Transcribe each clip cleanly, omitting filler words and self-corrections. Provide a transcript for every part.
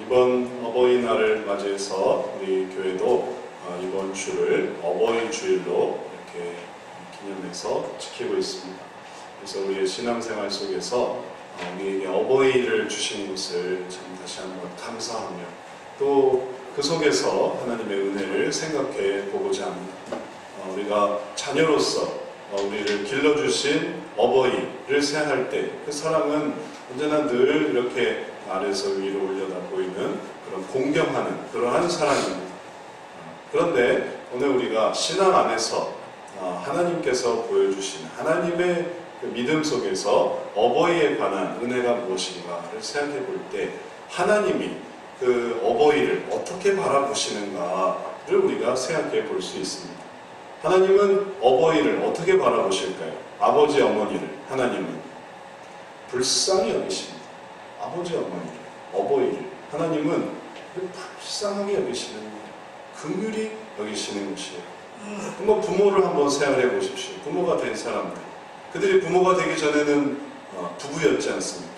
이번 어버이날을 맞이해서 우리 교회도 이번 주를 어버이 주일로 이렇게 기념해서 지키고 있습니다. 그래서 우리의 신앙생활 속에서 우리에게 어버이를 주신 것을 참 다시 한번 감사하며 또 그 속에서 하나님의 은혜를 생각해 보고자 합니다. 우리가 자녀로서 우리를 길러주신 어버이를 생각할 때 그 사랑은 언제나 늘 이렇게 아래에서 위로 올려다 보이는 그런 공경하는 그러한 사랑입니다. 그런데 오늘 우리가 신앙 안에서 하나님께서 보여주신 하나님의 그 믿음 속에서 어버이에 관한 은혜가 무엇인가를 생각해 볼 때 하나님이 그 어버이를 어떻게 바라보시는가를 우리가 생각해 볼 수 있습니다. 하나님은 어버이를 어떻게 바라보실까요? 아버지, 어머니를 하나님은 불쌍히 여기십니다. 아버지, 어머니를, 어버이를 하나님은 불쌍하게 여기시는 거예요. 긍휼히 여기시는 것이에요. 한번 부모를 한번 생각해 보십시오. 부모가 된 사람들, 그들이 부모가 되기 전에는 부부였지 않습니까?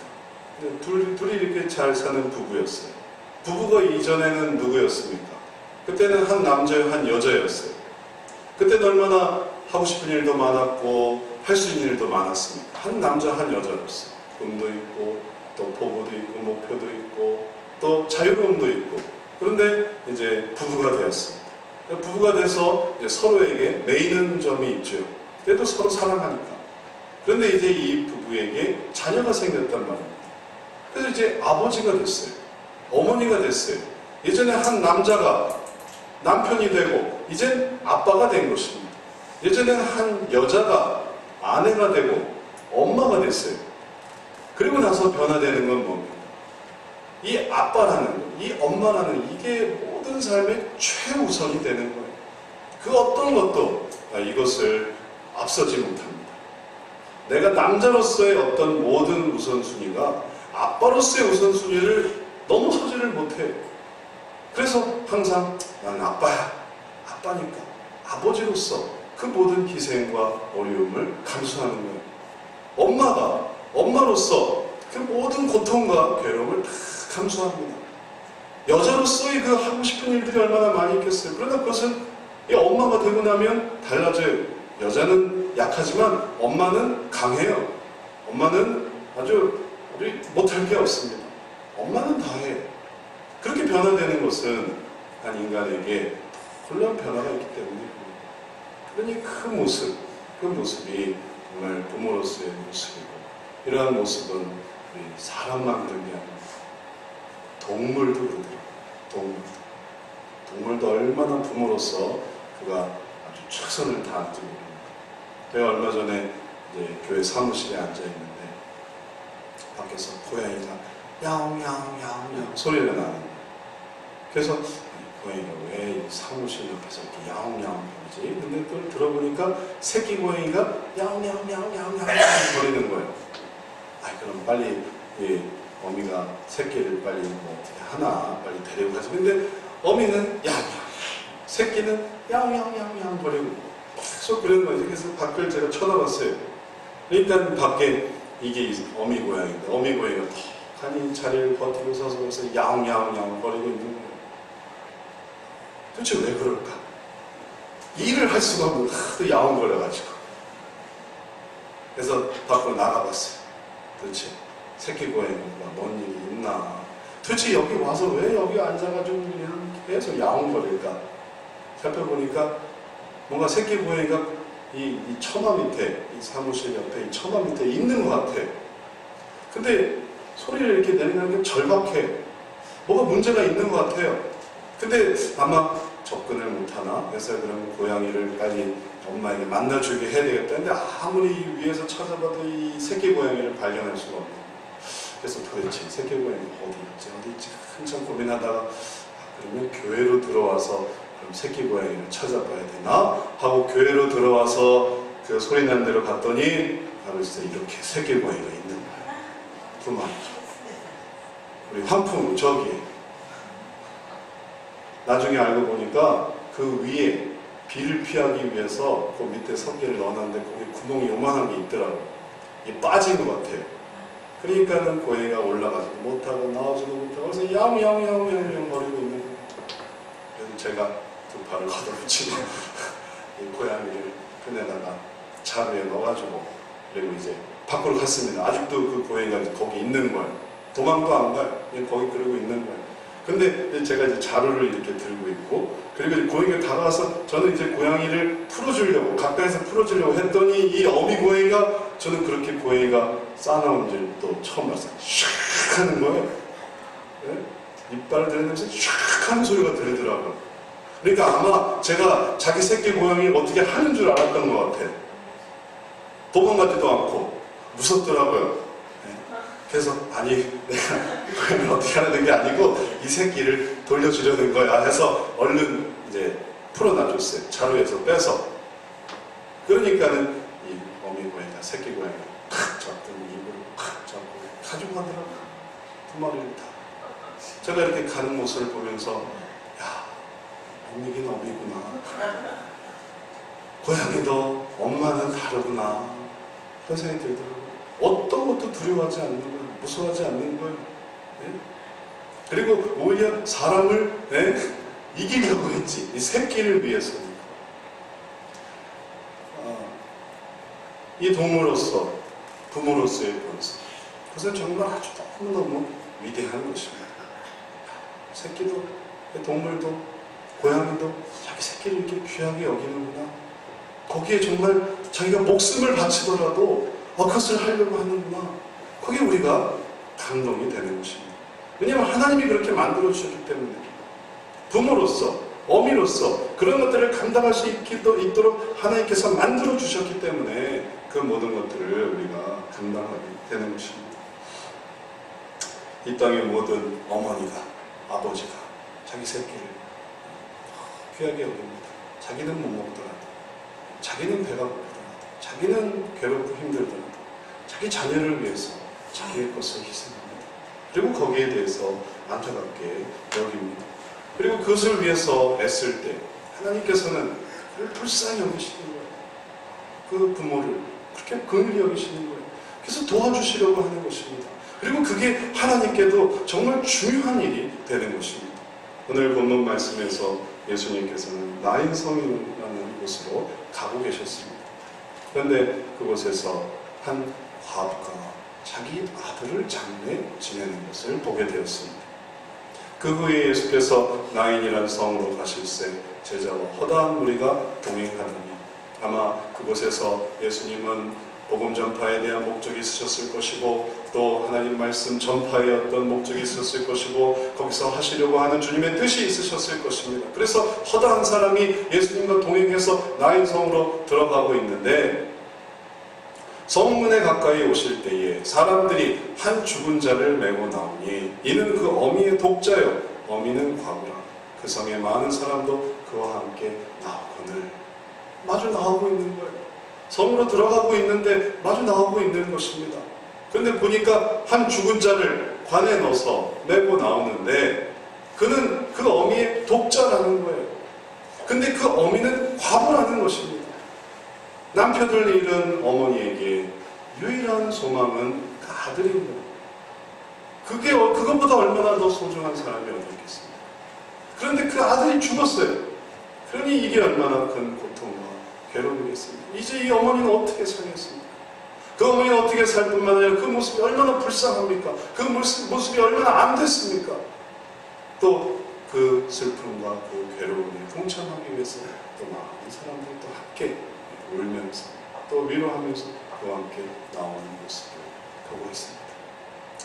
둘이 이렇게 잘 사는 부부였어요. 부부가 이전에는 누구였습니까? 그때는 한 남자요, 한 여자였어요. 그때는 얼마나 하고 싶은 일도 많았고 할 수 있는 일도 많았습니까? 한 남자, 한 여자였어요. 꿈도 있고 또 포부도 있고 목표도 있고 또 자유로움도 있고. 그런데 이제 부부가 되었습니다. 부부가 돼서 이제 서로에게 매이는 점이 있죠. 그래도 서로 사랑하니까. 그런데 이제 이 부부에게 자녀가 생겼단 말입니다. 그래서 이제 아버지가 됐어요. 어머니가 됐어요. 예전에 한 남자가 남편이 되고 이젠 아빠가 된 것입니다. 예전에는 한 여자가 아내가 되고 엄마가 됐어요. 그리고 나서 변화되는 건 뭡니까? 이 아빠라는 것, 이 엄마라는 이게 모든 삶의 최우선이 되는 거예요. 그 어떤 것도 이것을 앞서지 못합니다. 내가 남자로서의 어떤 모든 우선순위가 아빠로서의 우선순위를 넘어서지를 못해요. 그래서 항상 난 아빠야, 아빠니까 아버지로서 그 모든 희생과 어려움을 감수하는 거예요. 엄마가 엄마로서 그 모든 고통과 괴로움을 다 감수합니다. 여자로서의 그 하고 싶은 일들이 얼마나 많이 있겠어요. 그러나 그것은 이 엄마가 되고 나면 달라져요. 여자는 약하지만 엄마는 강해요. 엄마는 아주 못할 게 없습니다. 엄마는 다 해요. 그렇게 변화되는 것은 한 인간에게 놀라운 변화가 있기 때문에 그러니 그 모습이 정말 부모로서의 모습이고 이러한 모습은 우리 사람만 그런 게 아니라 동물도 그러더라고요. 동물도 얼마나 부모로서 그가 아주 최선을 다하는지 모릅니다. 제가 얼마 전에 이제 교회 사무실에 앉아있는데 밖에서 고양이가 야옹야옹야옹 소리가 나는 거예요. 그래서 고양이가 왜 사무실 옆에서 이렇게 야옹야옹 거리지? 근데 또 들어보니까 새끼 고양이가 야옹야옹야옹야옹 거리는 거예요. 그럼 빨리 어미가 새끼를 빨리 어떻게 하나 빨리 데리고 가지. 근데 어미는 야옹야옹, 새끼는 야옹야옹야옹 거리고 계속 그러는 거죠. 그래서 밖을 제가 쳐다봤어요. 그러니까 밖에 이게 어미 고양이인데 어미 고양이가 턱하니 자리를 버티고 서서 그래서 야옹야옹야옹 거리고 있는 거예요. 도대체 왜 그럴까? 일을 할 수가 없고 하도 야옹거려가지고. 그래서 밖으로 나가봤어요. 도대체 새끼 고양이가 뭔 일이 있나? 도대체 여기 와서 왜 여기 앉아가지고 그냥 계속 야옹거릴까? 살펴보니까 뭔가 새끼 고양이가 이 처마 밑에, 이 사무실 옆에 이 처마 밑에 있는 것 같아요. 근데 소리를 이렇게 내는 게 절박해. 뭐가 문제가 있는 것 같아요. 근데 아마 접근을 못하나? 그래서 그럼 고양이를 빨리 엄마에게 만나주게 해야 되겠다. 근데 아무리 위에서 찾아봐도 이 새끼 고양이를 발견할 수가 없네요. 그래서 도대체 새끼 고양이가 어디 있지 한참 고민하다가 그러면 교회로 들어와서 그럼 새끼 고양이를 찾아봐야 되나? 하고 교회로 들어와서 그 소리 난 대로 갔더니 바로 이렇게 새끼 고양이가 있는 거예요. 그만. 우리 환풍 저기에. 나중에 알고 보니까 그 위에 비를 피하기 위해서 그 밑에 석기를 넣어놨는데 거기 구멍이 요만한 게 있더라고요. 이게 빠진 것 같아요. 그러니까는 고양이가 올라가지도 못하고 나오지도 못하고 그래서 야옹야옹야옹야옹 거리고 있는 거예요. 그래서 제가 두 팔을 걷어붙이고 이 고양이를 끈에다가 자루에 넣어가지고 그리고 이제 밖으로 갔습니다. 아직도 그 고양이가 거기 있는 거예요. 도망도 안 가요. 그냥 거기 그러고 있는 거예요. 근데 제가 이제 자루를 이렇게 들고 있고, 그리고 고양이가 다가와서 저는 이제 고양이를 풀어주려고, 가까이서 풀어주려고 했더니 이 어미 고양이가, 저는 그렇게 고양이가 싸나온 줄 또 처음 봤어요. 샥 하는 거예요. 네? 이빨을 들이면서 샥 하는 소리가 들리더라고요. 그러니까 아마 제가 자기 새끼 고양이 어떻게 하는 줄 알았던 것 같아요. 도망가지도 않고 무섭더라고요. 그래서 아니 내가 고양이를 어떻게 하는 게 아니고 이 새끼를 돌려주려는 거야 해서 얼른 이제 풀어놔줬어요. 자루에서 빼서. 그러니까는 이 어미 고양이가 새끼 고양이가 칵 잡더니 입을 칵 잡고 가지고 가더라고요. 두 마리를 다. 제가 이렇게 가는 모습을 보면서 야, 어미긴 어미구나. 고양이도 엄마는 다르구나. 그런 생각이 들더라고요. 어떤 것도 두려워하지 않는 거예요. 무서워하지 않는 거예요. 네? 그리고 오히려 사람을 이기려고 했지. 이 새끼를 위해서니까. 이 동물로서, 부모로서의 본성. 그것은 정말 아주 너무너무 위대한 것입니다. 새끼도, 동물도, 고양이도 자기 새끼를 이렇게 귀하게 여기는구나. 거기에 정말 자기가 목숨을 바치더라도 그것을 하려고 하는구나. 그게 우리가 감동이 되는 것입니다. 왜냐하면 하나님이 그렇게 만들어 주셨기 때문에, 부모로서, 어미로서 그런 것들을 감당할 수 있도록 하나님께서 만들어 주셨기 때문에 그 모든 것들을 우리가 감당하게 되는 것입니다. 이 땅의 모든 어머니가, 아버지가 자기 새끼를 귀하게 여깁니다. 자기는 못 먹더라도, 자기는 배가 고프더라도, 자기는 괴롭고 힘들더라도 자기 자녀를 위해서 자기의 것을 희생합니다. 그리고 거기에 대해서 안타깝게 여깁니다. 그리고 그것을 위해서 애쓸 때 하나님께서는 그를 불쌍히 여기시는 거예요. 그 부모를 그렇게 긍휼히 여기시는 거예요. 그래서 도와주시려고 하는 것입니다. 그리고 그게 하나님께도 정말 중요한 일이 되는 것입니다. 오늘 본문 말씀에서 예수님께서는 나인성이라는 곳으로 가고 계셨습니다. 그런데 그곳에서 한 과부가 자기 아들을 장례 지내는 것을 보게 되었습니다. 그 후에 예수께서 나인이라는 성으로 가실새 제자와 허다한 무리가 동행하더니 아마 그곳에서 예수님은 복음 전파에 대한 목적이 있으셨을 것이고 또 하나님 말씀 전파에 어떤 목적이 있었을 것이고 거기서 하시려고 하는 주님의 뜻이 있으셨을 것입니다. 그래서 허다한 사람이 예수님과 동행해서 나인성으로 들어가고 있는데 성문에 가까이 오실 때에 사람들이 한 죽은 자를 메고 나오니 이는 그 어미의 독자요 어미는 과부라. 그 성에 많은 사람도 그와 함께 나오거늘. 마주 나오고 있는 거예요. 성으로 들어가고 있는데 마주 나오고 있는 것입니다. 그런데 보니까 한 죽은 자를 관에 넣어서 메고 나오는데 그는 그 어미의 독자라는 거예요. 근데 그 어미는 과부라는 것입니다. 남편을 잃은 어머니에게 유일한 소망은 그 아들인 거예요. 그것보다 얼마나 더 소중한 사람이 어디 있겠습니까? 그런데 그 아들이 죽었어요. 그러니 이게 얼마나 큰 고통과 괴로움이겠습니까? 이제 이 어머니는 어떻게 살겠습니까? 그 어머니는 어떻게 살 뿐만 아니라 그 모습이 얼마나 불쌍합니까? 그 모습이 얼마나 안 됐습니까? 또 그 슬픔과 그 괴로움에 동참하기 위해서 또 많은 사람들이 또 함께 울면서 또 위로하면서 그와 함께 나오는 모습을 보고 있습니다.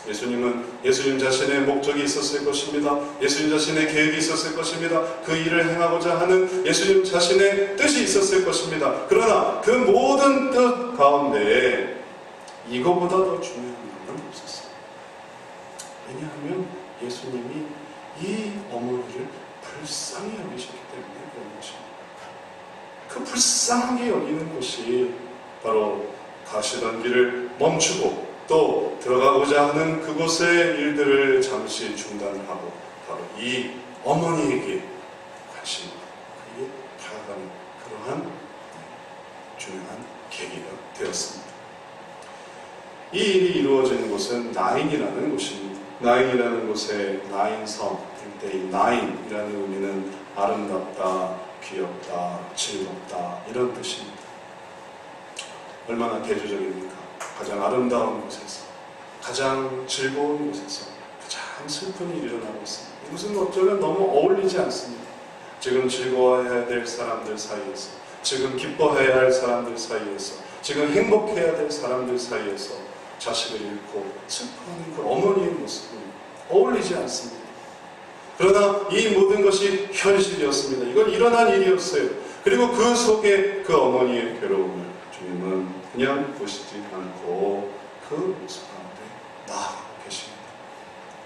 예수님은 예수님 자신의 목적이 있었을 것입니다. 예수님 자신의 계획이 있었을 것입니다. 그 일을 행하고자 하는 예수님 자신의 뜻이 있었을 것입니다. 그러나 그 모든 뜻 가운데에 이거보다 더 중요한 것은 없었어요. 왜냐하면 예수님이 이 어머니를 불쌍히 여기셨기 때문에 그런 것입니다. 그 불쌍하게 여기는 것이 바로 가시던 길을 멈추고 또 들어가고자 하는 그곳의 일들을 잠시 중단하고 바로 이 어머니에게 관심, 그에게 다가가는 그러한 중요한 계기가 되었습니다. 이 일이 이루어지는 곳은 나인이라는 곳입니다. 나인이라는 곳에 나인성, 이 나인이라는 의미는 아름답다, 귀엽다, 즐겁다 이런 뜻입니다. 얼마나 대조적입니까? 가장 아름다운 곳에서, 가장 즐거운 곳에서 가장 슬픈 일이 일어나고 있습니다. 이것은 어쩌면 너무 어울리지 않습니다. 지금 즐거워해야 될 사람들 사이에서, 지금 기뻐해야 할 사람들 사이에서, 지금 행복해야 될 사람들 사이에서 자식을 잃고 슬퍼하는 그 어머니의 모습은 어울리지 않습니다. 그러나 이 모든 것이 현실이었습니다. 이건 일어난 일이었어요. 그리고 그 속에 그 어머니의 괴로움을 주님은 그냥 보시지 않고 그 모습 가운데 나아가고 계십니다.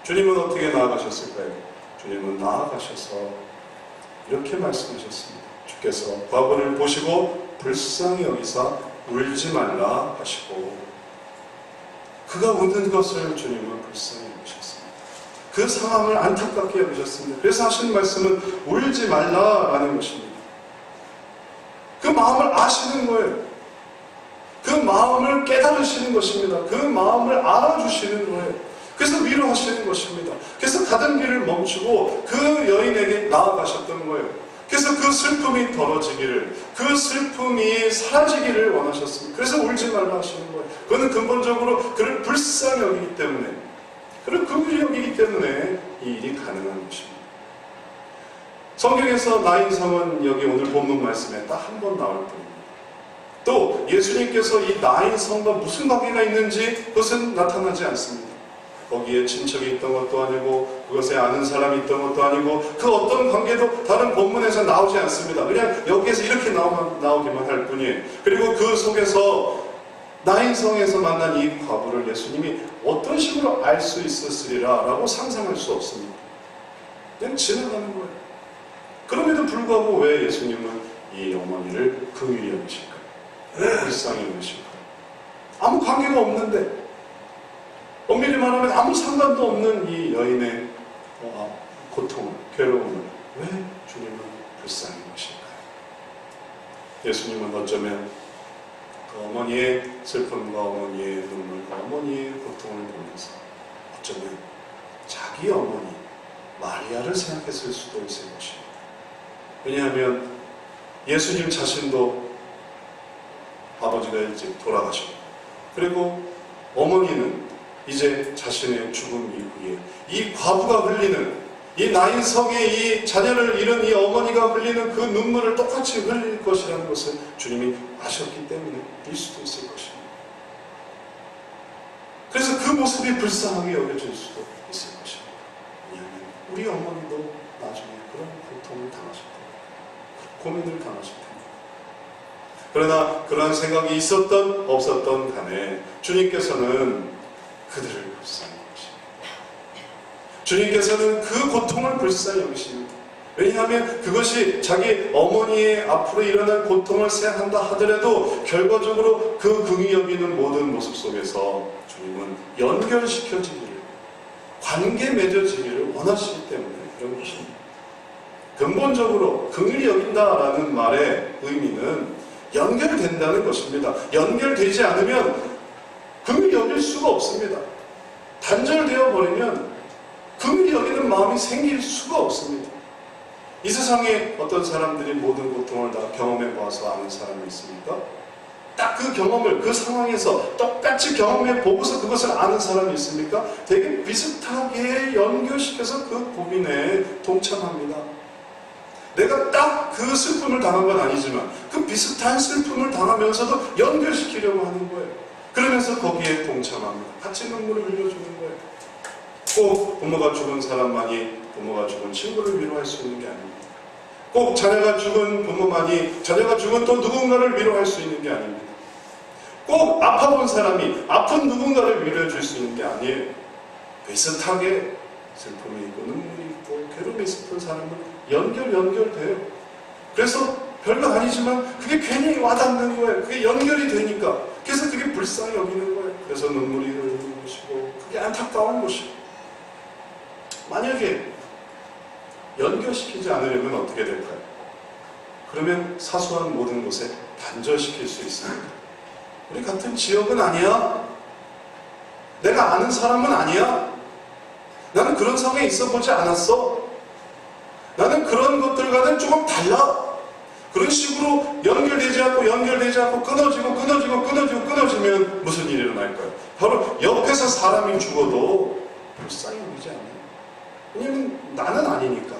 주님은 어떻게 나아가셨을까요? 주님은 나아가셔서 이렇게 말씀하셨습니다. 주께서 과부를 보시고 불쌍히 여기사 울지 말라 하시고, 그가 우는 것을 주님은 불쌍히 여기셨습니다. 그 상황을 안타깝게 여기셨습니다. 그래서 하신 말씀은 울지 말라라는 것입니다. 그 마음을 아시는 거예요. 그 마음을 깨달으시는 것입니다. 그 마음을 알아주시는 거예요. 그래서 위로하시는 것입니다. 그래서 가던 길을 멈추고 그 여인에게 나아가셨던 거예요. 그래서 그 슬픔이 덜어지기를, 그 슬픔이 사라지기를 원하셨습니다. 그래서 울지 말라 하시는 거예요. 그거는 근본적으로 그를 불쌍히 여기기 때문에, 그를 긍휼히 여기기 때문에 이 일이 가능한 것입니다. 성경에서 나인성은 여기 오늘 본문 말씀에 딱 한 번 나올 뿐입니다. 또 예수님께서 이 나인성과 무슨 관계가 있는지 그것은 나타나지 않습니다. 거기에 친척이 있던 것도 아니고 그것에 아는 사람이 있던 것도 아니고 그 어떤 관계도 다른 본문에서 나오지 않습니다. 그냥 여기에서 이렇게 나오기만 할 뿐이에요. 그리고 그 속에서 나인성에서 만난 이 과부를 예수님이 어떤 식으로 알 수 있었으리라 라고 상상할 수 없습니다. 그냥 지나가는 거예요. 그럼에도 불구하고 왜 예수님은 이 어머니를 긍휼히 여기실까요? 왜 불쌍히 여기실까요? 아무 관계가 없는데, 엄밀히 말하면 아무 상관도 없는 이 여인의 고통을, 괴로움을 왜 주님은 불쌍히 여기실까요? 예수님은 어쩌면 그 어머니의 슬픔과 어머니의 눈물과 어머니의 고통을 보면서 어쩌면 자기 어머니 마리아를 생각했을 수도 있을 것입니다. 왜냐하면 예수님 자신도 아버지가 일찍 돌아가시고, 그리고 어머니는 이제 자신의 죽음 이후에 이 과부가 흘리는, 이 나인성의 이 자녀를 잃은 이 어머니가 흘리는 그 눈물을 똑같이 흘릴 것이라는 것을 주님이 아셨기 때문에 일 수도 있을 것입니다. 그래서 그 모습이 불쌍하게 여겨질 수도 있을 것입니다. 왜냐하면 우리 어머니도 나중에 그런 고통을 당하실 겁니다. 고민을 당하실 겁니다. 그러나 그런 생각이 있었던 없었던 간에 주님께서는 그들을 불쌍히 여기십니다. 주님께서는 그 고통을 불쌍히 여기십니다. 왜냐하면 그것이 자기 어머니의 앞으로 일어날 고통을 생각한다 하더라도 결과적으로 그 긍휼히 여기는 모든 모습 속에서 주님은 연결시켜지기를, 관계 맺어지기를 원하시기 때문에 그런 것입니다. 근본적으로 긍휼히 여긴다라는 말의 의미는 연결된다는 것입니다. 연결되지 않으면 긍휼히 여길 수가 없습니다. 단절되어 버리면 긍휼히 여기는 마음이 생길 수가 없습니다. 이 세상에 어떤 사람들이 모든 고통을 다 경험해 보아서 아는 사람이 있습니까? 딱 그 경험을 그 상황에서 똑같이 경험해 보고서 그것을 아는 사람이 있습니까? 되게 비슷하게 연결시켜서 그 고민에 동참합니다. 내가 딱 그 슬픔을 당한 건 아니지만 그 비슷한 슬픔을 당하면서도 연결시키려고 하는 거예요. 그러면서 거기에 동참합니다. 같이 눈물을 흘려주는 거예요. 꼭 부모가 죽은 사람만이 부모가 죽은 친구를 위로할 수 있는 게 아닙니다. 꼭 자녀가 죽은 부모만이 자녀가 죽은 또 누군가를 위로할 수 있는 게 아닙니다. 꼭 아파본 사람이 아픈 누군가를 위로해 줄 수 있는 게 아니에요. 비슷하게 슬픔이 있고 눈물이 있고 괴로움이 있었던 사람은 연결돼요. 그래서 별거 아니지만 그게 괜히 와닿는 거예요. 그게 연결이 되니까. 그래서 그게 불쌍히 여기는 거예요. 그래서 눈물이 흐르는 것이고 그게 안타까운 것이고. 만약에 연결시키지 않으려면 어떻게 될까요? 그러면 사소한 모든 것에 단절시킬 수 있습니다. 우리 같은 지역은 아니야. 내가 아는 사람은 아니야. 나는 그런 상황에 있어 보지 않았어. 나는 그런 것들과는 조금 달라. 그런 식으로 연결되지 않고 끊어지면 무슨 일이 일어날까요? 바로 옆에서 사람이 죽어도 불쌍히 여기지 않아요. 왜냐면 나는 아니니까.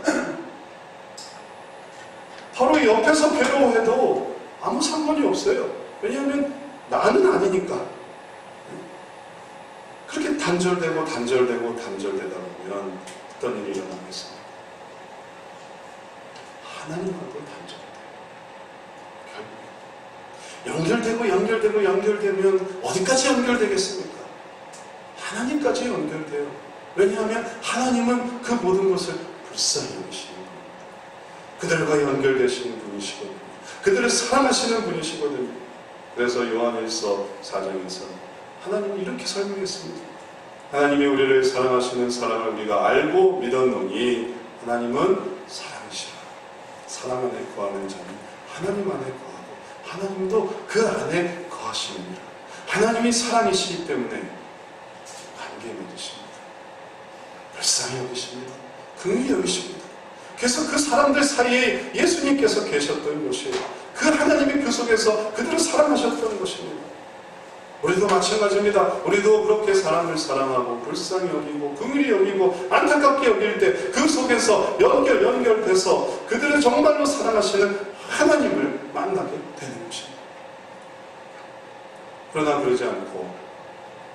바로 옆에서 괴로워해도 아무 상관이 없어요. 왜냐하면 나는 아니니까. 그렇게 단절되다 보면 어떤 일이 일어나겠습니까? 하나님하고 단절돼요. 연결되면 어디까지 연결되겠습니까? 하나님까지 연결돼요. 왜냐하면 하나님은 그 모든 것을 불쌍히 여기시는 겁니다. 그들과 연결되시는 분이시거든요. 그들을 사랑하시는 분이시거든요. 그래서 요한일서 4장에서 하나님이 이렇게 설명했습니다. 하나님이 우리를 사랑하시는 사랑을 우리가 알고 믿었노니 하나님은 사랑이시라. 사랑 안에 거하는 자는 하나님 안에 거하고 하나님도 그 안에 거하시느니라. 하나님이 사랑이시기 때문에 관계 맺으십니다. 불쌍히 여기십니다. 긍휼히 여기십니다. 그래서 그 사람들 사이에 예수님께서 계셨던 것이에요. 그 하나님이 그 속에서 그들을 사랑하셨던 것입니다. 우리도 마찬가지입니다. 우리도 그렇게 사람을 사랑하고 불쌍히 여기고 긍휼히 여기고 안타깝게 여길 때 그 속에서 연결돼서 그들을 정말로 사랑하시는 하나님을 만나게 되는 것입니다. 그러나 그러지 않고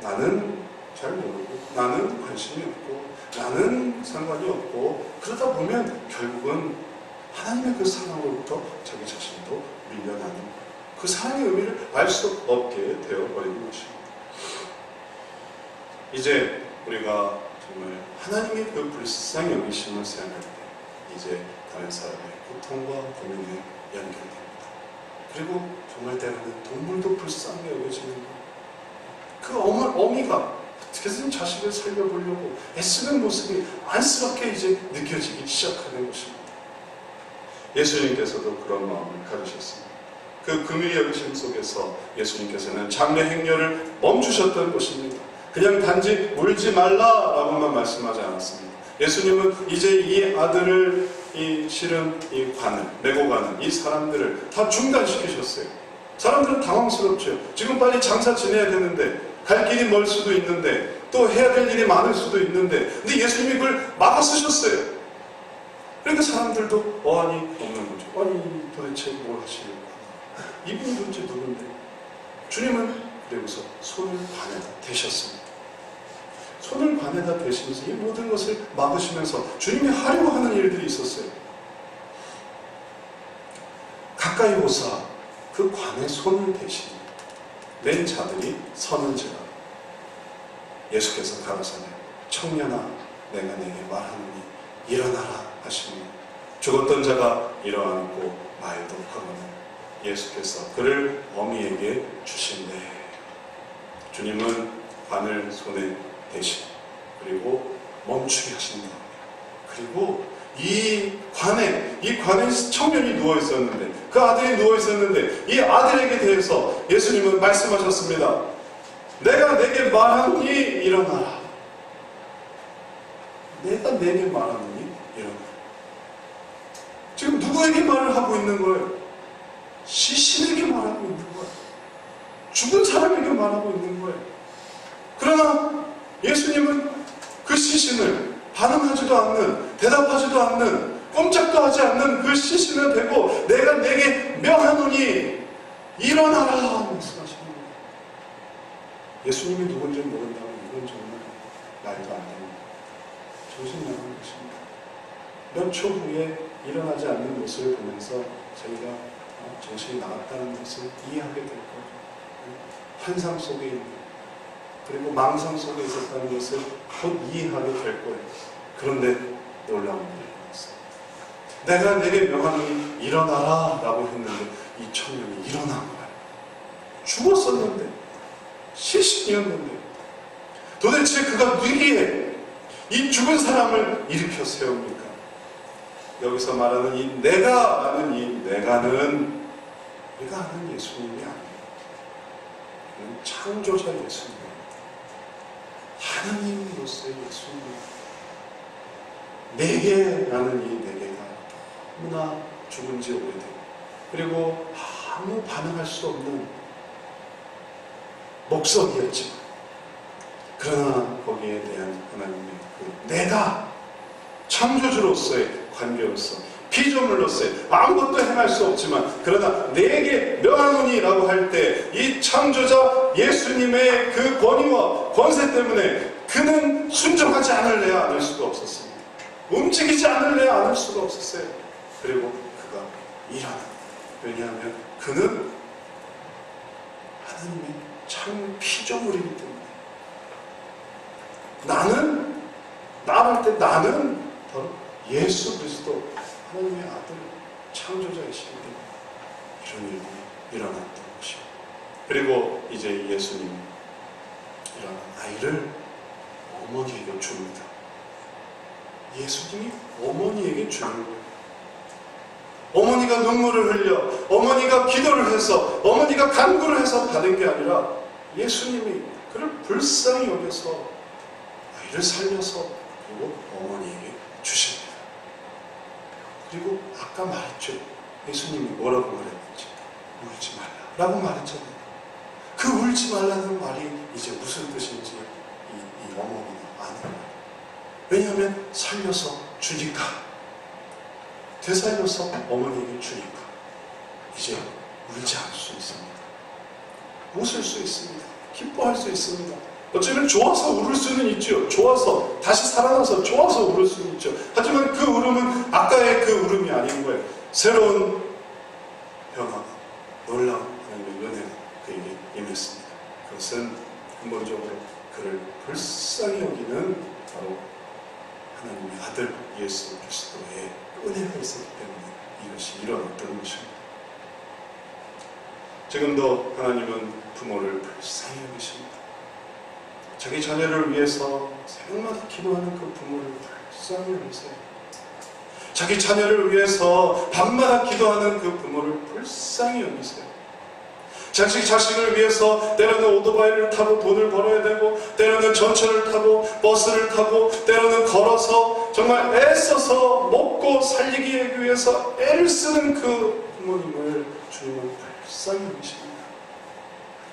나는 잘 모르고 나는 관심이 없고 나는 상관이 없고 그러다 보면 결국은 하나님의 그 사랑으로부터 자기 자신도 밀려나는 그 사랑의 의미를 알 수 없게 되어버리는 것입니다. 이제 우리가 정말 하나님의 그 불쌍히 여기심을 생각할 때 이제 다른 사람의 고통과 고민에 연결됩니다. 그리고 정말 때로는 동물도 불쌍히 여겨지는 것. 그 어미가 어떻게든 자식을 살려보려고 애쓰는 모습이 안쓰럽게 이제 느껴지기 시작하는 것입니다. 예수님께서도 그런 마음을 가지셨습니다. 그 긍휼히 여기심 속에서 예수님께서는 장래 행렬을 멈추셨던 것입니다. 그냥 단지 울지 말라라고만 말씀하지 않았습니다. 예수님은 이제 이 아들을 실은 이 관을 메고 가는 이 사람들을 다 중단시키셨어요. 사람들은 당황스럽죠. 지금 빨리 장사 지내야 되는데 갈 길이 멀 수도 있는데 또 해야 될 일이 많을 수도 있는데 근데 예수님이 그걸 막아쓰셨어요. 그러니까 사람들도 어안이 없는 거죠. 아니 도대체 뭘 하시려고 이분이 도대체 누군데? 주님은 그리고서 손을 관에다 대셨습니다. 손을 관에다 대시면서 이 모든 것을 막으시면서 주님이 하려고 하는 일들이 있었어요. 가까이 오사 그 관에 손을 대시니 맨 자들이 서는지라 예수께서 가라사대 청년아 내가 내게 말하노니 일어나라 하시니 죽었던 자가 일어나고 말도 하거늘 예수께서 그를 어미에게 주신대. 주님은 관을 손에 대시고 그리고 멈추게 하신다. 그리고 이 관에 청년이 누워 있었는데 그 아들이 누워 있었는데 이 아들에게 대해서 예수님은 말씀하셨습니다. 내가 내게 말하노니 일어나라. 내가 내게 말하노니 일어나라. 지금 누구에게 말을 하고 있는 거예요? 시신에게 말하고 있는 거예요. 죽은 사람에게 말하고 있는 거예요. 그러나 예수님은 그 시신을 반응하지도 않는, 대답하지도 않는, 꼼짝도 하지 않는 그 시신을 대고 내가 내게 명하노니 일어나라 말씀하시는 거예요. 예수님이 누군지 모른다면 이건 정말 말도 안 됩니다. 정신 나간 것입니다. 몇 초 후에 일어나지 않는 모습을 보면서 저희가 정신이 나갔다는 것을 이해하게 될 거예요. 환상 속에 있는 그리고 망상 속에 있었다는 것을 곧 이해하게 될 거예요. 그런데 놀라운 일이 일어났어요. 내가 내게 명하노니 일어나라 라고 했는데 이 청년이 일어난 거예요. 죽었었는데 시신이었는데 도대체 그가 누구에 이 죽은 사람을 일으켜 세웁니까? 여기서 말하는 이 내가라는 이 내가는 우리가 아는 예수님이 아니에요. 창조자 예수님입니다. 하나님으로서의 예수님, 내게라는 이 내게가 너무나 죽은 지 오래되고, 그리고 아무 반응할 수 없는 목석이었지만, 그러나 거기에 대한 하나님의 그 내가 창조주로서의 관계로서, 피조물로서의 아무것도 행할 수 없지만 그러나 내게 명하노니라고 할 때 이 창조자 예수님의 그 권위와 권세 때문에 그는 순종하지 않을래야 않을 수가 없었습니다. 움직이지 않을래야 않을 수가 없었어요. 그리고 그가 일어납니다. 왜냐하면 그는 하나님의 참 피조물이기 때문에, 나를 때 나는 바로 예수 그리스도 하나님의 아들 창조자이시기 때문에 이런 일이 일어났던 것입니다. 그리고 이제 예수님이 일어난 아이를 어머니에게 줍니다. 예수님이 어머니에게 주는 거예요. 어머니가 눈물을 흘려, 어머니가 기도를 해서, 어머니가 간구를 해서 받은 게 아니라 예수님이 그를 불쌍히 여겨서 아이를 살려서 그리고 어머니에게 주십니다. 그리고 아까 말했죠. 예수님이 뭐라고 말했는지. 울지 말라라고 말했잖아요. 그 울지 말라는 말이 이제 무슨 뜻인지 이 어머니는 아는 거예요. 왜냐하면 살려서 주니까, 되살려서 어머니에게 주니까 이제 울지 않을 수 있습니다. 웃을 수 있습니다. 기뻐할 수 있습니다. 어쩌면 좋아서 울을 수는 있죠. 좋아서 다시 살아나서 좋아서 울을 수는 있죠. 하지만 그 울음은 아까의 그 울음이 아닌 거예요. 새로운 변화가, 놀라운 하나님의 은혜가 그에게 임했습니다. 그것은 근본적으로 그를 불쌍히 여기는 바로 하나님의 아들 예수 그리스도의 은혜가 있었기 때문에 이것이 일어났던 것입니다. 지금도 하나님은 부모를 불쌍히 여기십니다. 자기 자녀를 위해서 새벽마다 기도하는 그 부모를 불쌍히 여기세요. 자기 자녀를 위해서 밤마다 기도하는 그 부모를 불쌍히 여기세요. 자기 자신을 위해서 때로는 오토바이를 타고 돈을 벌어야 되고, 때로는 전철을 타고 버스를 타고, 때로는 걸어서 정말 애써서 먹고 살리기 위해서 애를 쓰는 그 부모님을 주님은 불쌍히 여기십니다.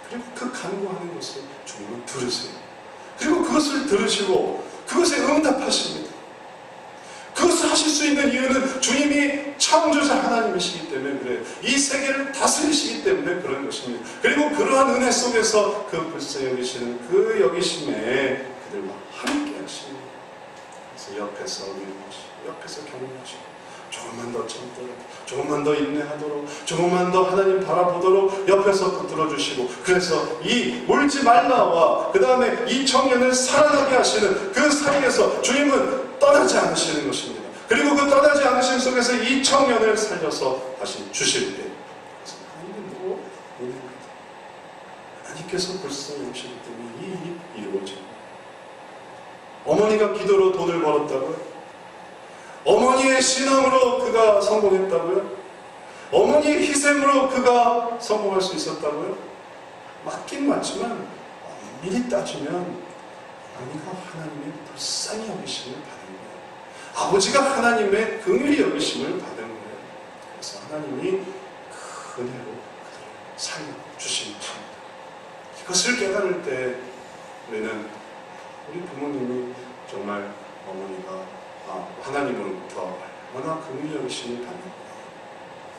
그리고 그 간구하는 것을 주님은 들으세요. 그리고 그것을 들으시고 그것에 응답하십니다. 그것을 하실 수 있는 이유는 주님이 창조자 하나님이시기 때문에 그래요. 이 세계를 다스리시기 때문에 그런 것입니다. 그리고 그러한 은혜 속에서 그 불쌍히 여기시는 그 여기심에 그들과 함께 하십니다. 그래서 옆에서 위로하시고, 옆에서 격려하시고, 조금만 더 참도록, 조금만 더 인내하도록, 조금만 더 하나님 바라보도록 옆에서 붙들어주시고, 그래서 이 울지 말라와 그 다음에 이 청년을 살아나게 하시는 그 사이에서 주님은 떠나지 않으시는 것입니다. 그리고 그 떠나지 않으심 속에서 이 청년을 살려서 다시 주실 때, 그래서 하나님은 또 은혜입니다. 하나님께서 불쌍히 여기시기 때문에 이 일이 이루어집니다. 어머니가 기도로 돈을 벌었다고요? 어머니의 신앙으로 그가 성공했다고요? 어머니의 희생으로 그가 성공할 수 있었다고요? 맞긴 맞지만 엄밀히 따지면 어머니가 하나님의 불쌍히 여기심을 받은 거예요. 아버지가 하나님의 긍휼히 여기심을 받은 거예요. 그래서 하나님이 그 은혜로 그들을 살려주신 것입니다. 이것을 깨달을 때 우리는 우리 부모님이 정말 어머니가 하나님으로부터 얼마나 긍휼히 여기심을 받는구나,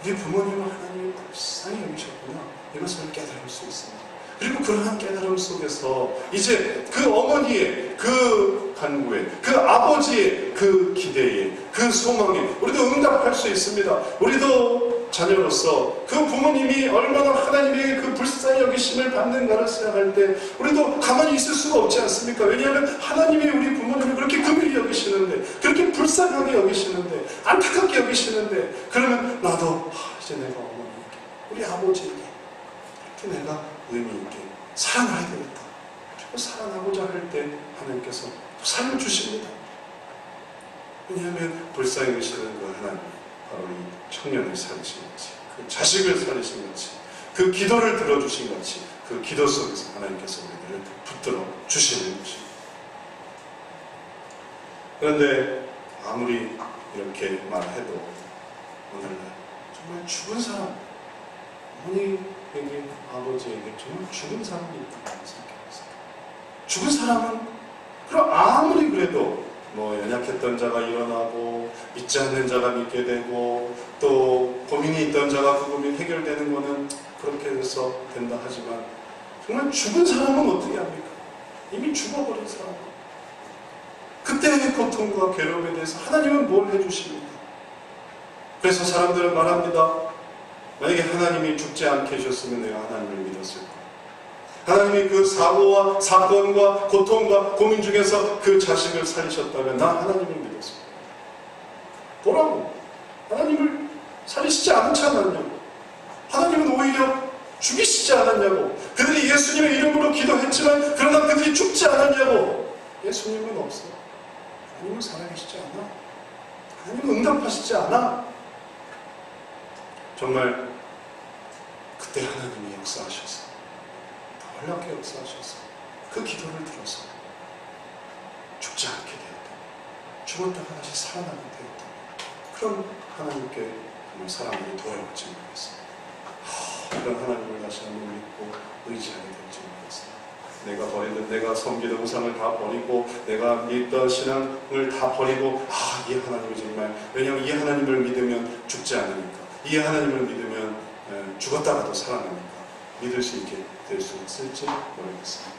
우리 부모님은 하나님이 불쌍히 여기셨구나, 이것을 깨달을 수 있습니다. 그리고 그러한 깨달음 속에서 이제 그 어머니의 그 간구에, 그 아버지의 그 기대에, 그 소망에 우리도 응답할 수 있습니다. 우리도 자녀로서 그 부모님이 얼마나 하나님의 그 불쌍히 여기심을 받는가를 생각할 때 우리도 가만히 있을 수가 없지 않습니까? 왜냐하면 하나님이 우리 부모님을 그렇게 긍휼히 여기시는데, 그렇게 불쌍하게 여기시는데, 안타깝게 여기시는데, 그러면 나도 이제 내가 어머니에게, 우리 아버지에게 이렇게 내가 의미 있게 사랑해야 되겠다. 그리고 사랑하고자 할 때 하나님께서 살려주십니다. 왜냐하면 불쌍히 여기시는 그 하나님, 바로 이 청년을 살리신 같이, 그 자식을 살리신 같이, 그 기도를 들어주신 같이, 그 기도 속에서 하나님께서 우리들을 붙들어 주시는 것입니다. 그런데 아무리 이렇게 말해도 오늘날 정말 죽은 사람, 어머니에게, 아버지에게 정말 죽은 사람이 있다고 생각했어요. 죽은 사람은 그럼 아무리 그래도 연약했던 자가 일어나고 믿지 않는 자가 믿게 되고 또 고민이 있던 자가 그 고민 해결되는 거는 그렇게 해서 된다 하지만 정말 죽은 사람은 어떻게 합니까? 이미 죽어버린 사람. 그때의 고통과 괴로움에 대해서 하나님은 뭘 해주십니까? 그래서 사람들은 말합니다. 만약에 하나님이 죽지 않게 해주셨으면 내가 하나님을 믿었을 거야. 하나님이 그 사고와 사건과 고통과 고민 중에서 그 자식을 살리셨다면 나 하나님을 믿었을 거야. 뭐라고? 하나님을 살리시지 않지 않았냐고. 하나님은 오히려 죽이시지 않았냐고. 그들이 예수님의 이름으로 기도했지만 그러나 그들이 죽지 않았냐고. 예수님은 없어. 하나님은 살아계시지 않아. 하나님은 응답하시지 않아. 정말 그때 하나님이 역사하셔서 놀랍게 역사하셔서 그 기도를 들어서 죽지 않게 되었다. 죽었다가 다시 살아나게 되었다. 그럼 하나님께 정말 사람들이 돌아올지 모르겠습니다. 이런 하나님을 다시 한번 믿고 의지하게 될지 모르겠습니다. 내가 버리던, 내가 섬기던 우상을 다 버리고 내가 믿던 신앙을 다 버리고 이 하나님이 정말, 왜냐하면 이 하나님을 믿으면 죽지 않으니까, 이 하나님을 믿으면 죽었다가도 살아나니까 믿을 수 있게 될 수 있을지 모르겠습니다.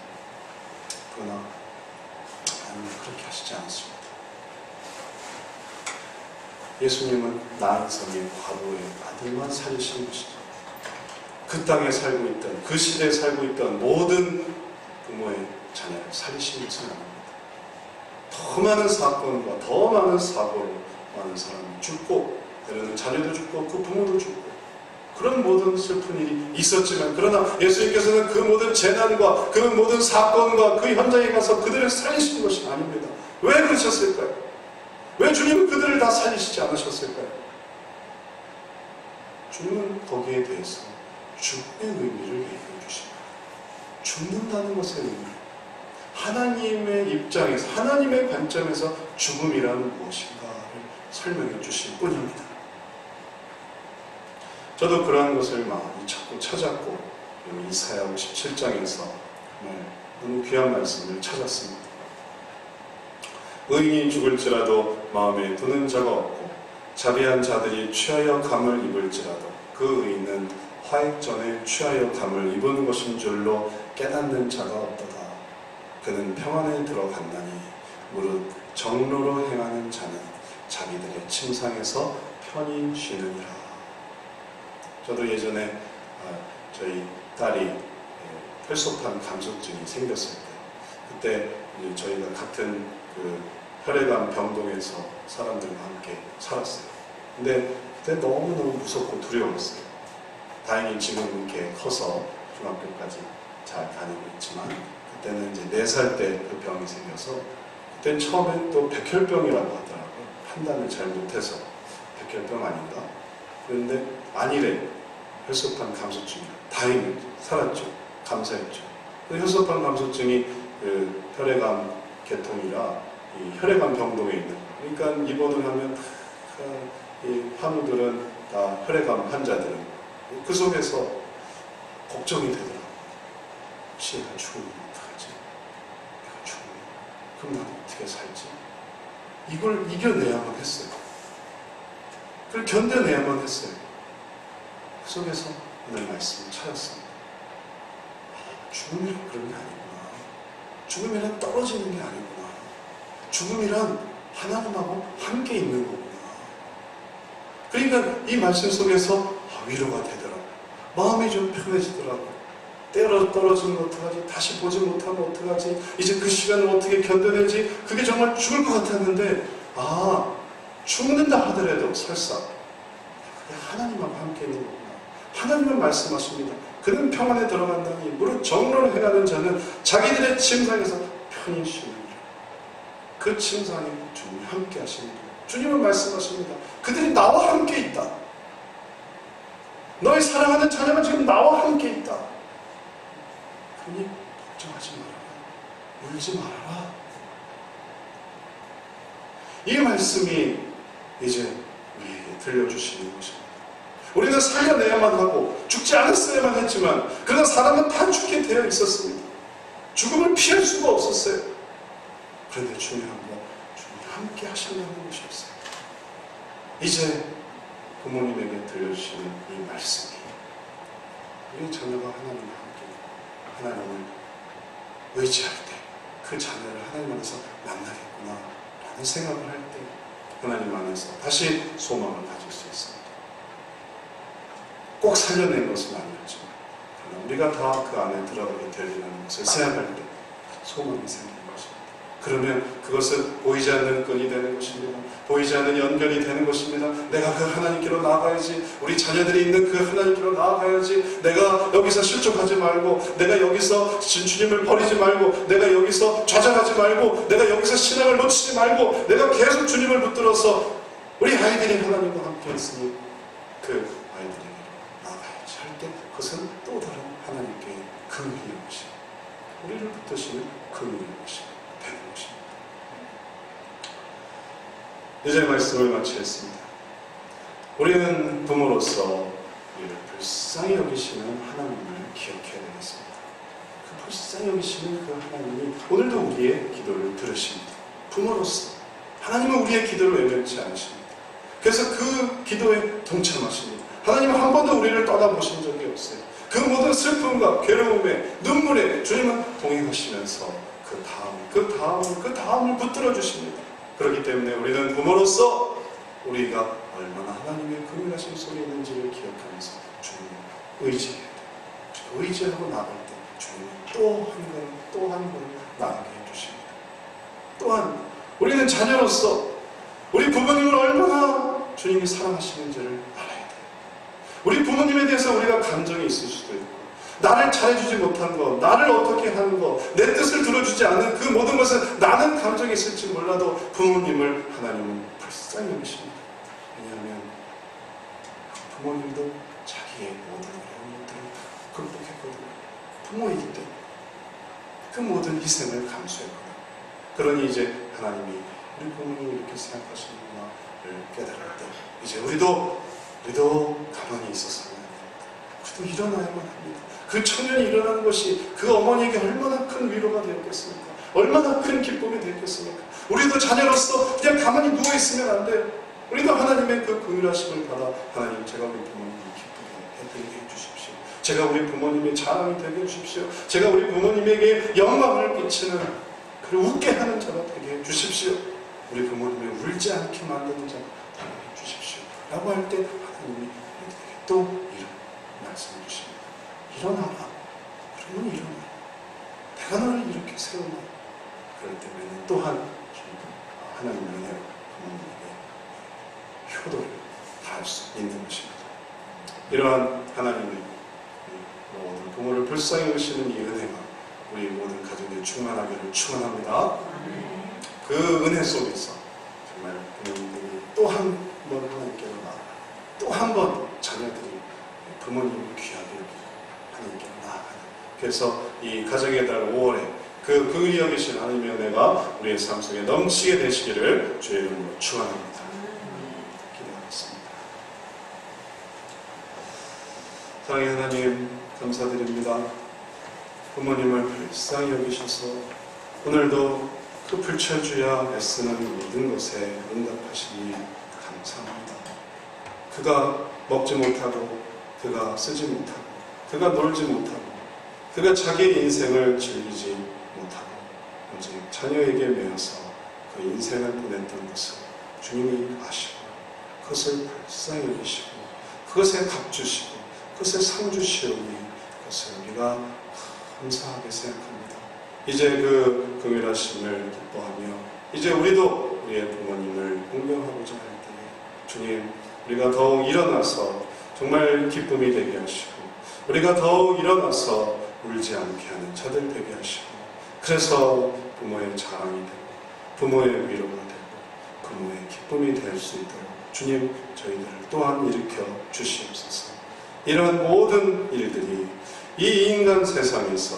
그러나 하나님은 그렇게 하시지 않습니다. 예수님은 나인성의 과부의 아들만 살리신 것이죠. 그 땅에 살고 있던, 그 시대에 살고 있던 모든 부모의 자녀를 살리신 것은 아닙니다. 더 많은 사건과 더 많은 사고로 많은 사람이 죽고, 때로는 자녀도 죽고 그 부모도 죽고 그런 모든 슬픈 일이 있었지만, 그러나 예수님께서는 그 모든 재난과 그 모든 사건과 그 현장에 가서 그들을 살리신 것이 아닙니다. 왜 그러셨을까요? 왜 주님은 그들을 다 살리시지 않으셨을까요? 주님은 거기에 대해서 죽음의 의미를 얘기해 주십니다. 죽는다는 것의 의미, 하나님의 입장에서, 하나님의 관점에서 죽음이란 무엇인가를 설명해 주실 뿐입니다. 저도 그러한 것을 많이 찾고 찾았고, 이사야 57장에서 정말 너무 귀한 말씀을 찾았습니다. 의인이 죽을지라도 마음에 두는 자가 없고 자비한 자들이 취하여 감을 입을지라도 그 의인은 화익 전에 취하여 감을 입은 것인 줄로 깨닫는 자가 없도다. 그는 평안에 들어간다니 무릇 정로로 행하는 자는 자기들의 침상에서 편히 쉬느니라. 저도 예전에 저희 딸이 혈소판 감소증이 생겼을 때, 그때 저희가 같은 그 혈액암 병동에서 사람들과 함께 살았어요. 근데 그때 너무너무 무섭고 두려웠어요. 다행히 지금은 이렇게 커서 중학교까지 잘 다니고 있지만, 그때는 이제 4살 때 그 병이 생겨서, 그때 처음엔 또 백혈병이라고 하더라고요. 판단을 잘 못해서 백혈병 아닌가? 그런데 아니래. 혈소판 감소증이야. 다행히 살았죠. 감사했죠. 혈소판 감소증이 그 혈액암 계통이라 이 혈액암 병동에 있는 거예요. 그러니까 입원을 하면 이 환우들은 다 혈액암 환자들은 그 속에서 걱정이 되더라고요. 혹시 내가 죽으면 어떡하지? 내가 죽으면 그럼 나는 어떻게 살지? 이걸 이겨내야만 했어요. 그걸 견뎌내야만 했어요. 그 속에서 오늘 말씀을 찾았습니다. 죽음이란 그런 게 아니구나. 죽음이란 떨어지는 게 아니구나. 죽음이란 하나님하고 함께 있는 거구나. 그러니까 이 말씀 속에서 위로가 되더라고요. 마음이 좀 편해지더라고요. 떨어진 거 어떡하지? 다시 보지 못하면 어떡하지? 이제 그 시간을 어떻게 견뎌내지? 그게 정말 죽을 것 같았는데, 죽는다 하더라도 설사 하나님하고 함께 있는 거구나. 하나님은 말씀하십니다. 그는 평안에 들어간다니 무릇 정로를 행하는 자는 자기들의 침상에서 편히 쉬느니라. 그 침상에 주님이 함께 하십니다. 주님은 말씀하십니다. 그들이 나와 함께 있다. 너의 사랑하는 자녀가 지금 나와 함께 있다. 그러니 걱정하지 말아라. 울지 말아라. 이 말씀이 이제 우리에게 들려주시는 것입니다. 우리는 살려내야만 하고 죽지 않았어야만 했지만 그러나 사람은 다 죽게 되어 있었습니다. 죽음을 피할 수가 없었어요. 그런데 중요한 건 주님이 함께 하신다는 것이었어요. 이제 부모님에게 들려주시는 이 말씀이 우리 자녀가 하나님과 함께 하나님을 의지할 때 그 자녀를 하나님 안에서 만나겠구나 라는 생각을 할 때 하나님 안에서 다시 소망을 가질 수 있습니다. 꼭 살려낸 것은 아니었지만 그러나 우리가 다 그 안에 들어가게 되리라는 것을 생각할 때 소망이 생기는 것입니다. 그러면 그것은 보이지 않는 끈이 되는 것입니다. 보이지 않는 연결이 되는 것입니다. 내가 그 하나님께로 나아가야지. 우리 자녀들이 있는 그 하나님께로 나아가야지. 내가 여기서 실족하지 말고, 내가 여기서 주님을 버리지 말고, 내가 여기서 좌절하지 말고, 내가 여기서 신앙을 놓치지 말고, 내가 계속 주님을 붙들어서 우리 아이들이 하나님과 함께 있으니 그 아이들에게 나아가야지 할 때 그것은 또 다른 하나님께 긍휼의 것이 우리를 붙드시는 긍휼의 것이 되는 것입니다. 이제 말씀을 마치겠습니다. 우리는 부모로서 우리를 불쌍히 여기시는 하나님을 기억해야 되겠습니다. 그 불쌍히 여기시는 그 하나님이 오늘도 우리의 기도를 들으십니다. 부모로서 하나님은 우리의 기도를 외면치 않으십니다. 그래서 그 기도에 동참하십니다. 하나님은 한 번도 우리를 떠나보신 적이 없어요. 그 모든 슬픔과 괴로움에 눈물에 주님은 동행하시면서 그 다음을 붙들어 주십니다. 그렇기 때문에 우리는 부모로서 우리가 얼마나 하나님의 긍휼하신 속에 있는지를 기억하면서 주님을 의지해야 돼요. 의지하고 나갈 때 주님은 또 한 번 나가게 해주십니다. 또한 우리는 자녀로서 우리 부모님을 얼마나 주님이 사랑하시는지를 알아야 돼요. 우리 부모님에 대해서 우리가 감정이 있을 수도 있고 나를 잘해주지 못한 것, 나를 어떻게 하는 것, 내 뜻을 들어주지 않는 그 모든 것은 나는 감정이 있을지 몰라도 부모님을 하나님은 불쌍히 여기십니다. 왜냐하면 부모님도 자기의 모든 어려운 것들을 극복했거든요. 부모이기 때문에 그 모든 희생을 감수했거든요. 그러니 이제 하나님이 우리 부모님을 이렇게 생각하시는구나를 깨달을 때 이제 우리도 가만히 있어서는 우리도 일어나야만 합니다. 그 청년이 일어나는 것이 그 어머니에게 얼마나 큰 위로가 되었겠습니까? 얼마나 큰 기쁨이 되었겠습니까? 우리도 자녀로서 그냥 가만히 누워있으면 안 돼요. 우리도 하나님의 그 긍휼하심을 받아 하나님 제가 우리 부모님을 기쁘게 해드리게 해주십시오. 제가 우리 부모님의 자랑이 되게 해주십시오. 제가 우리 부모님에게 영광을 끼치는 그리고 웃게 하는 자가 되게 해주십시오. 우리 부모님을 울지 않게 만드는 자가 되게 해주십시오. 라고 할 때 하나님이 우리에게 또 이런 말씀을 주십니다. 일어나라. 그러면 일어나. 내가 너를 이렇게 세우나. 그럴 때에는 또한 하나님의 은혜로 부모님에게 효도를 다할 수 있는 것입니다. 이러한 하나님의 모든 부모를 불쌍히 여기시는 이 은혜가 우리 모든 가정에 충만하기를 축원합니다. 그 은혜 속에서 정말 부모님들이 또 한 번 하나님께로 나아가 또 한 번 자녀들이 부모님을 귀하게 여기고 하나님께로 나아가는 그래서 이 가정의 달 5월에 그 긍휼히 여기신 하나님의 은혜가 우리의 삶 속에 넘치게 되시기를 주의 이름으로 축원합니다. 기도하겠습니다. 사랑의 하나님 감사드립니다. 부모님을 불쌍히 여기셔서 오늘도 그 불철주야 애쓰는 모든 것에 응답하시니 감사합니다. 그가 먹지 못하고 그가 쓰지 못하고 그가 놀지 못하고 그가 자기의 인생을 즐기지 못하고 오직 자녀에게 매여서 그 인생을 보냈던 것을 주님이 아시고 그것을 불쌍히 여기시고 그것에 값주시고 그것에 상 주시오니 그것을 우리가 감사하게 생각합니다. 이제 그 긍휼하심을 기뻐하며 이제 우리도 우리의 부모님을 공경하고자 할 때에 주님 우리가 더욱 일어나서 정말 기쁨이 되게 하시고 우리가 더욱 일어나서 울지 않게 하는 자들 되게 하시고 그래서 부모의 자랑이 되고 부모의 위로가 되고 부모의 기쁨이 될 수 있도록 주님 저희들을 또한 일으켜 주시옵소서. 이런 모든 일들이 이 인간 세상에서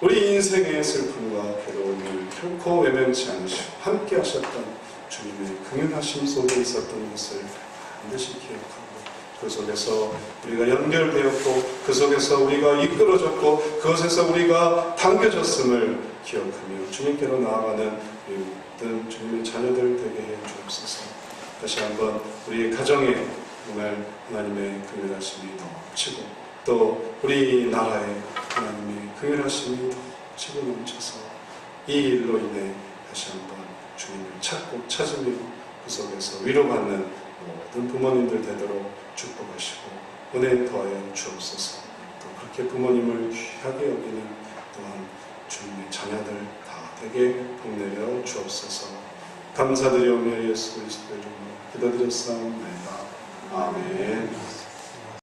우리 인생의 슬픔과 괴로움을 결코 외면치 않으시고 함께 하셨던 주님의 긍휼하심 속에 있었던 것을 반드시 기억하고 그 속에서 우리가 연결되었고 그 속에서 우리가 이끌어졌고 그것에서 우리가 당겨졌음을 기억하며 주님께로 나아가는 우리 모든 주님의 자녀들 되게 해 주옵소서. 다시 한번 우리 가정에 정말 하나님의 긍휼하심이 넘치고 또 우리 나라에 하나님의 긍휼하심이 넘치고 넘쳐서 이 일로 인해 다시 한번 주님을 찾고 찾으며 그 속에서 위로받는 모든 부모님들 되도록 축복하시고 은혜 더하여 주옵소서. 또 그렇게 부모님을 귀하게 여기는 또한 주님의 자녀들 다 되게 복내려 주옵소서. 감사드리오며 예수 그리스도의 이름으로 기도드렸사옵나이다. 아멘.